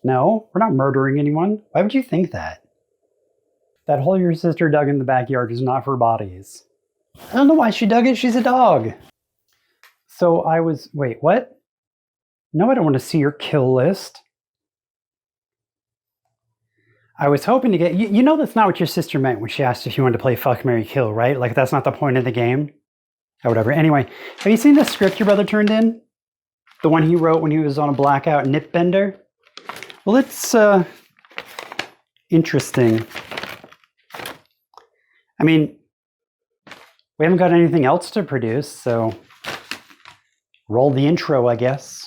No, we're not murdering anyone. Why would you think that? That hole your sister dug in the backyard is not for bodies. I don't know why she dug it. She's a dog. So wait, what? No, I don't want to see your kill list. I was hoping to get, you know that's not what your sister meant when she asked if you wanted to play Fuck, Marry, Kill, right? Like that's not the point of the game. Or whatever. Anyway, have you seen the script your brother turned in? The one he wrote when he was on a blackout nip bender? Well, it's interesting. I mean, we haven't got anything else to produce, so roll the intro, I guess.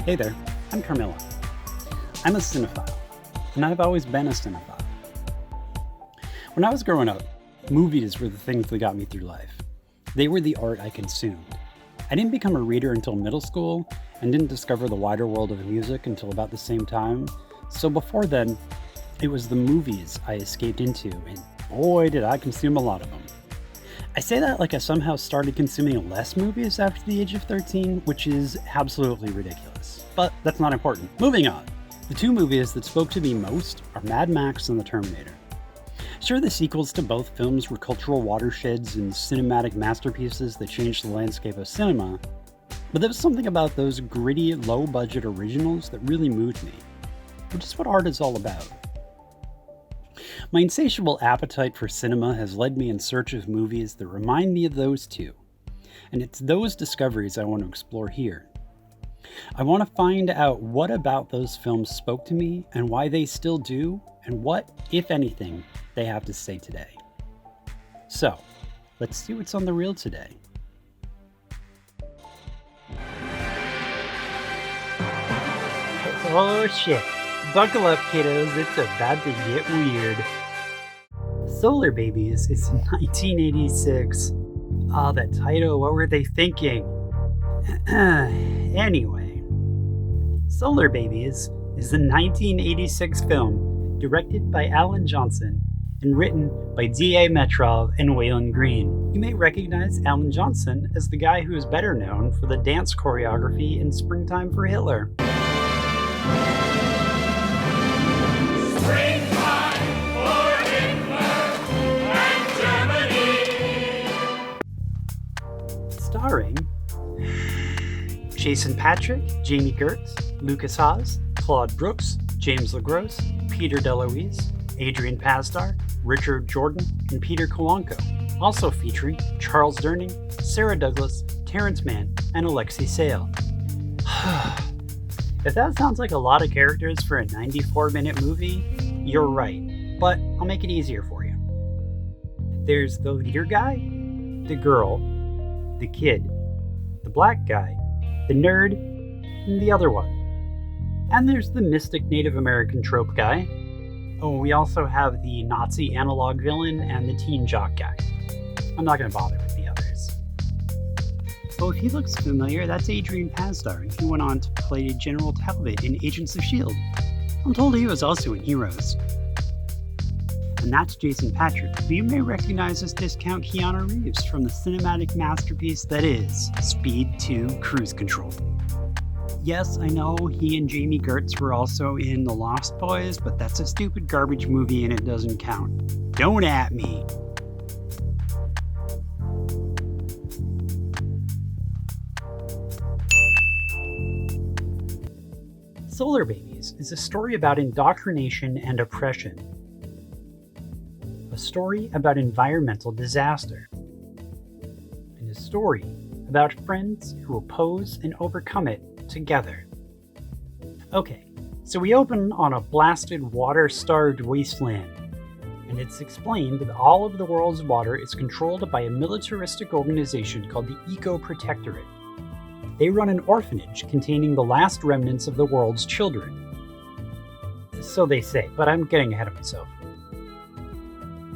Hey there, I'm Carmilla. I'm a cinephile, and I've always been a cinephile. When I was growing up, movies were the things that got me through life. They were the art I consumed. I didn't become a reader until middle school, and didn't discover the wider world of music until about the same time. So before then, it was the movies I escaped into, and boy did I consume a lot of them. I say that like I somehow started consuming less movies after the age of 13, which is absolutely ridiculous. But that's not important. Moving on. The two movies that spoke to me most are Mad Max and The Terminator. Sure, the sequels to both films were cultural watersheds and cinematic masterpieces that changed the landscape of cinema, but there was something about those gritty, low-budget originals that really moved me, which is what art is all about. My insatiable appetite for cinema has led me in search of movies that remind me of those two, and it's those discoveries I want to explore here. I want to find out what about those films spoke to me and why they still do, and what, if anything, they have to say today. So, let's see what's on the reel today. Oh shit. Buckle up, kiddos, it's about to get weird. Solarbabies is 1986. Oh, that title, what were they thinking? Anyway, Solarbabies is a 1986 film directed by Alan Johnson and written by D.A. Metrov and Waylon Green. You may recognize Alan Johnson as the guy who is better known for the dance choreography in Springtime for Hitler. Starring Jason Patric, Jamie Gertz, Lucas Haas, Claude Brooks, James LaGrosse, Peter DeLuise, Adrian Pasdar, Richard Jordan, and Peter Kalanko. Also featuring Charles Durning, Sarah Douglas, Terrence Mann, and Alexei Sayle. If that sounds like a lot of characters for a 94-minute movie, you're right, but I'll make it easier for you. There's the leader guy, the girl, the kid, the black guy, the nerd, and the other one. And there's the mystic Native American trope guy. Oh, we also have the Nazi analog villain and the teen jock guy. I'm not going to bother with the others. Oh, if he looks familiar, that's Adrian Pasdar, and he went on to play General Talbot in Agents of S.H.I.E.L.D. I'm told he was also in Heroes. And that's Jason Patric, who you may recognize as discount Keanu Reeves from the cinematic masterpiece that is Speed 2 Cruise Control. Yes, I know he and Jamie Gertz were also in The Lost Boys, but that's a stupid garbage movie and it doesn't count. Don't at me! Solarbabies is a story about indoctrination and oppression. A story about environmental disaster. And a story about friends who oppose and overcome it together. Okay, so we open on a blasted, water-starved wasteland, and it's explained that all of the world's water is controlled by a militaristic organization called the Eco-Protectorate. They run an orphanage containing the last remnants of the world's children. So they say, but I'm getting ahead of myself.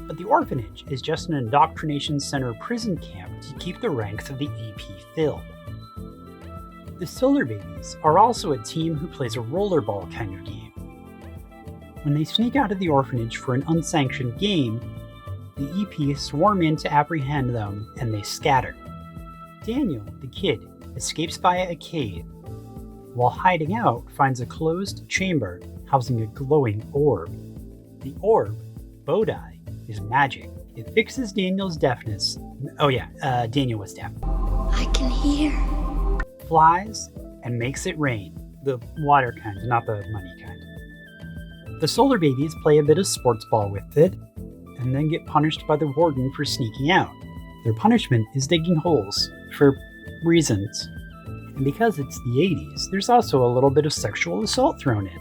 But the orphanage is just an indoctrination center prison camp to keep the ranks of the EP filled. The Solarbabies are also a team who plays a rollerball kind of game. When they sneak out of the orphanage for an unsanctioned game, the EP swarm in to apprehend them and they scatter. Daniel, the kid, escapes via a cave. While hiding out, finds a closed chamber housing a glowing orb. The orb, Bodai, is magic. It fixes Daniel's deafness. Oh yeah, Daniel was deaf. I can hear. Flies and makes it rain. The water kind, not the money kind. The Solarbabies play a bit of sports ball with it, and then get punished by the warden for sneaking out. Their punishment is digging holes, for reasons. And because it's the 80s, there's also a little bit of sexual assault thrown in.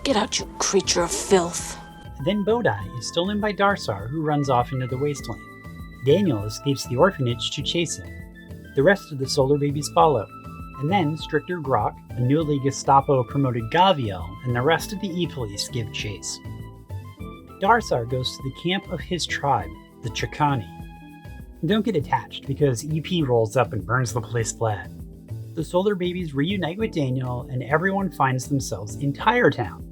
Get out, you creature of filth. Then Bodai is stolen by Darsar, who runs off into the wasteland. Daniel escapes the orphanage to chase him. The rest of the Solarbabies follow. And then Stricter Grok, a newly Gestapo-promoted Gaviel, and the rest of the E-Police give chase. Darsar goes to the camp of his tribe, the Chakani. Don't get attached, because EP rolls up and burns the place flat. The Solarbabies reunite with Daniel, and everyone finds themselves in Tire Town.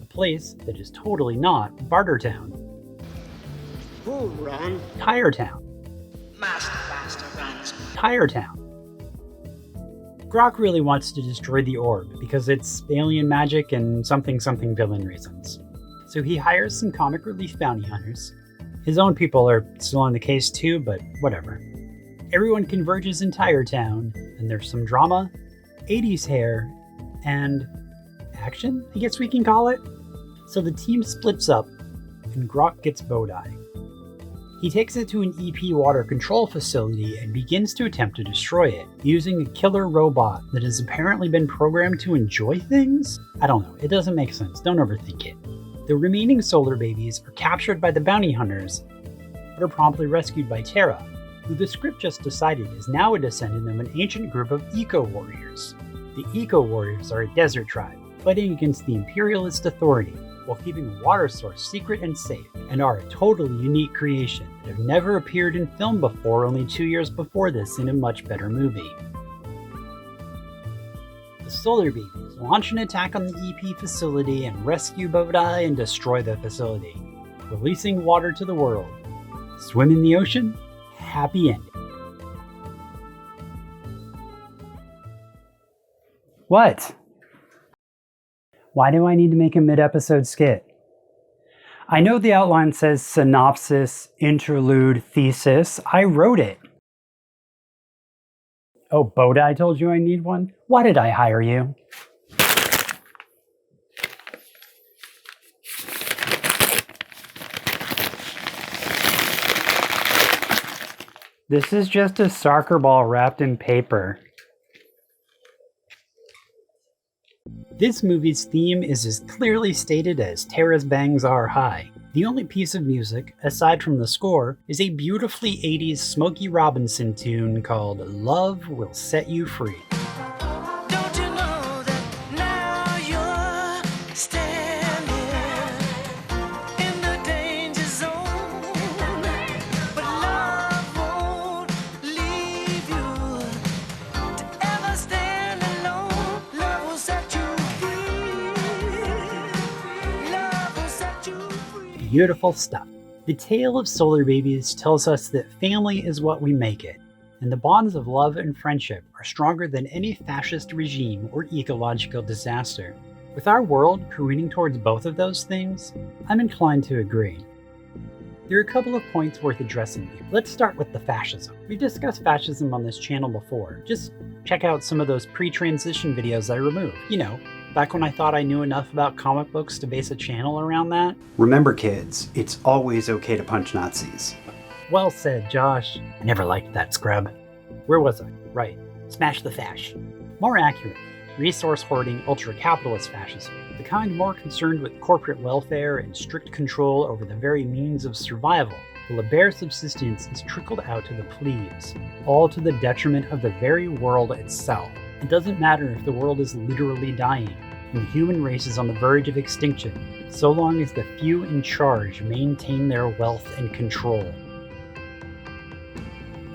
A place that is totally not Bartertown. Who ran? Tire Town. Master Blaster runs. Tire Town. Grok really wants to destroy the orb, because it's alien magic and something villain reasons. So he hires some comic relief bounty hunters. His own people are still on the case too, but whatever. Everyone converges in Tire Town, and there's some drama, 80s hair, and action, I guess we can call it. So the team splits up, and Grok gets Bodai. He takes it to an EP water control facility and begins to attempt to destroy it, using a killer robot that has apparently been programmed to enjoy things? I don't know, it doesn't make sense, don't overthink it. The remaining Solarbabies are captured by the bounty hunters, but are promptly rescued by Terra, who the script just decided is now a descendant of an ancient group of eco-warriors. The eco-warriors are a desert tribe, fighting against the imperialist authority, while keeping a water source secret and safe, and are a totally unique creation that have never appeared in film before, only 2 years before this in a much better movie. The Solarbabies launch an attack on the EP facility and rescue Bodai and destroy the facility, releasing water to the world. Swim in the ocean? Happy ending. What? Why do I need to make a mid-episode skit? I know the outline says synopsis, interlude, thesis. I wrote it. Oh, Bodai told you I need one? Why did I hire you? This is just a soccer ball wrapped in paper. This movie's theme is as clearly stated as Terra's bangs are high. The only piece of music, aside from the score, is a beautifully 80s Smokey Robinson tune called Love Will Set You Free. Don't you know that now you're standing in the danger zone? But love won't leave you to ever stand alone. Love will set you free. Love will set you free. Beautiful stuff. The tale of Solarbabies tells us that family is what we make it, and the bonds of love and friendship are stronger than any fascist regime or ecological disaster. With our world careening towards both of those things, I'm inclined to agree. There are a couple of points worth addressing here. Let's start with the fascism. We've discussed fascism on this channel before. Just check out some of those pre-transition videos I removed. You know, back when I thought I knew enough about comic books to base a channel around that. Remember kids, it's always okay to punch Nazis. Well said, Josh. I never liked that scrub. Where was I? Right. Smash the fash. More accurate, resource hoarding ultra-capitalist fascism. The kind more concerned with corporate welfare and strict control over the very means of survival, while a bare subsistence is trickled out to the plebes, all to the detriment of the very world itself. It doesn't matter if the world is literally dying, and the human race is on the verge of extinction, so long as the few in charge maintain their wealth and control.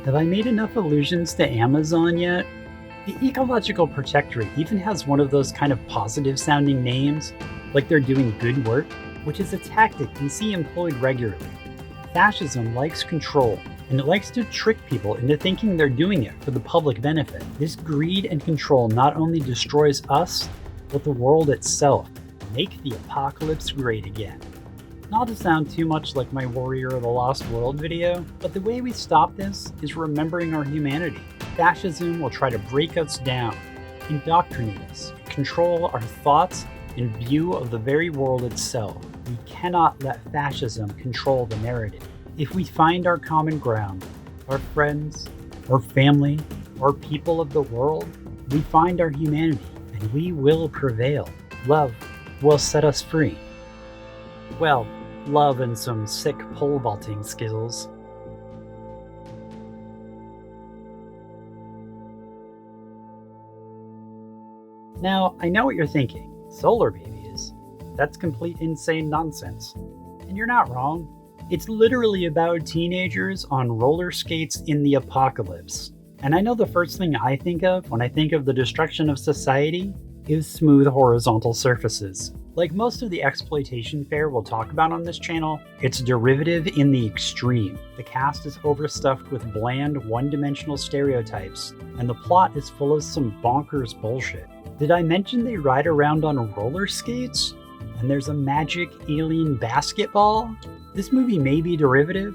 Have I made enough allusions to Amazon yet? The Ecological Protectorate even has one of those kind of positive sounding names, like they're doing good work, which is a tactic we see employed regularly. Fascism likes control, and it likes to trick people into thinking they're doing it for the public benefit. This greed and control not only destroys us, but the world itself. Make the apocalypse great again. Not to sound too much like my Warrior of the Lost World video, but the way we stop this is remembering our humanity. Fascism will try to break us down, indoctrinate us, control our thoughts and view of the very world itself. We cannot let fascism control the narrative. If we find our common ground, our friends, our family, our people of the world, we find our humanity and we will prevail. Love will set us free. Well, love and some sick pole vaulting skills. Now, I know what you're thinking. Solarbabies? That's complete insane nonsense. And you're not wrong. It's literally about teenagers on roller skates in the apocalypse. And I know the first thing I think of when I think of the destruction of society is smooth horizontal surfaces. Like most of the exploitation fare we'll talk about on this channel, it's derivative in the extreme. The cast is overstuffed with bland, one-dimensional stereotypes, and the plot is full of some bonkers bullshit. Did I mention they ride around on roller skates? And there's a magic alien basketball? This movie may be derivative,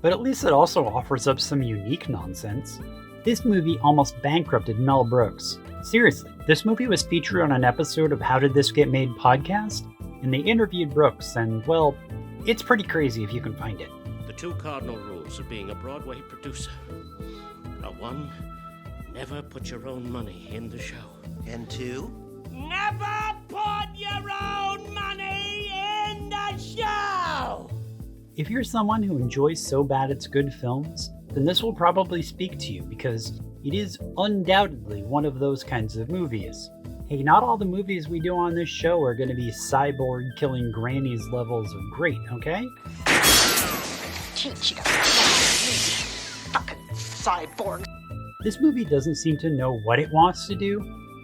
but at least it also offers up some unique nonsense. This movie almost bankrupted Mel Brooks. Seriously, this movie was featured on an episode of How Did This Get Made podcast, and they interviewed Brooks, and well, it's pretty crazy if you can find it. The two cardinal rules of being a Broadway producer are: one, never put your own money in the show. And two? Never put your own money in the show! If you're someone who enjoys so bad it's good films, then this will probably speak to you because it is undoubtedly one of those kinds of movies. Hey, not all the movies we do on this show are going to be cyborg killing grannies levels of great, okay? Teach you fucking cyborg. This movie doesn't seem to know what it wants to do,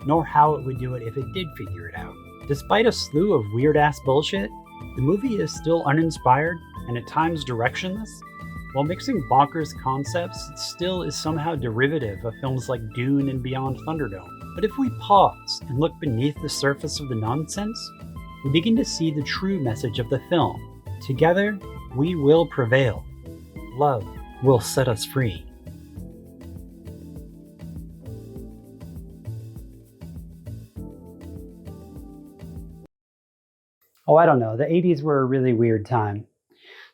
nor how it would do it if it did figure it out. Despite a slew of weird-ass bullshit, the movie is still uninspired and at times directionless. While mixing bonkers concepts, it still is somehow derivative of films like Dune and Beyond Thunderdome. But if we pause and look beneath the surface of the nonsense, we begin to see the true message of the film. Together, we will prevail. Love will set us free. Oh, I don't know. The 80s were a really weird time.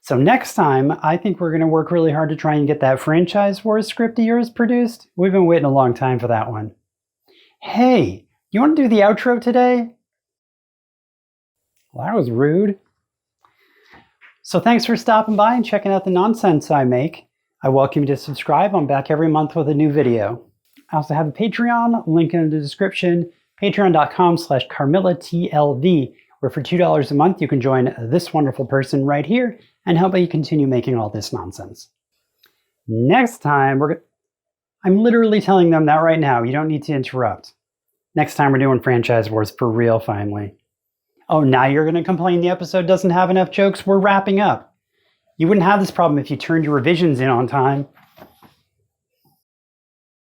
So next time, I think we're going to work really hard to try and get that Franchise Wars script of yours produced. We've been waiting a long time for that one. Hey, you want to do the outro today? Well, that was rude. So thanks for stopping by and checking out the nonsense I make. I welcome you to subscribe. I'm back every month with a new video. I also have a Patreon, link in the description, patreon.com/CarmillaTLV, where for $2 a month you can join this wonderful person right here and help me continue making all this nonsense. Next time, I'm literally telling them that right now. You don't need to interrupt. Next time we're doing Franchise Wars for real, finally. Oh, now you're going to complain the episode doesn't have enough jokes? We're wrapping up. You wouldn't have this problem if you turned your revisions in on time.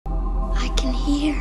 I can hear.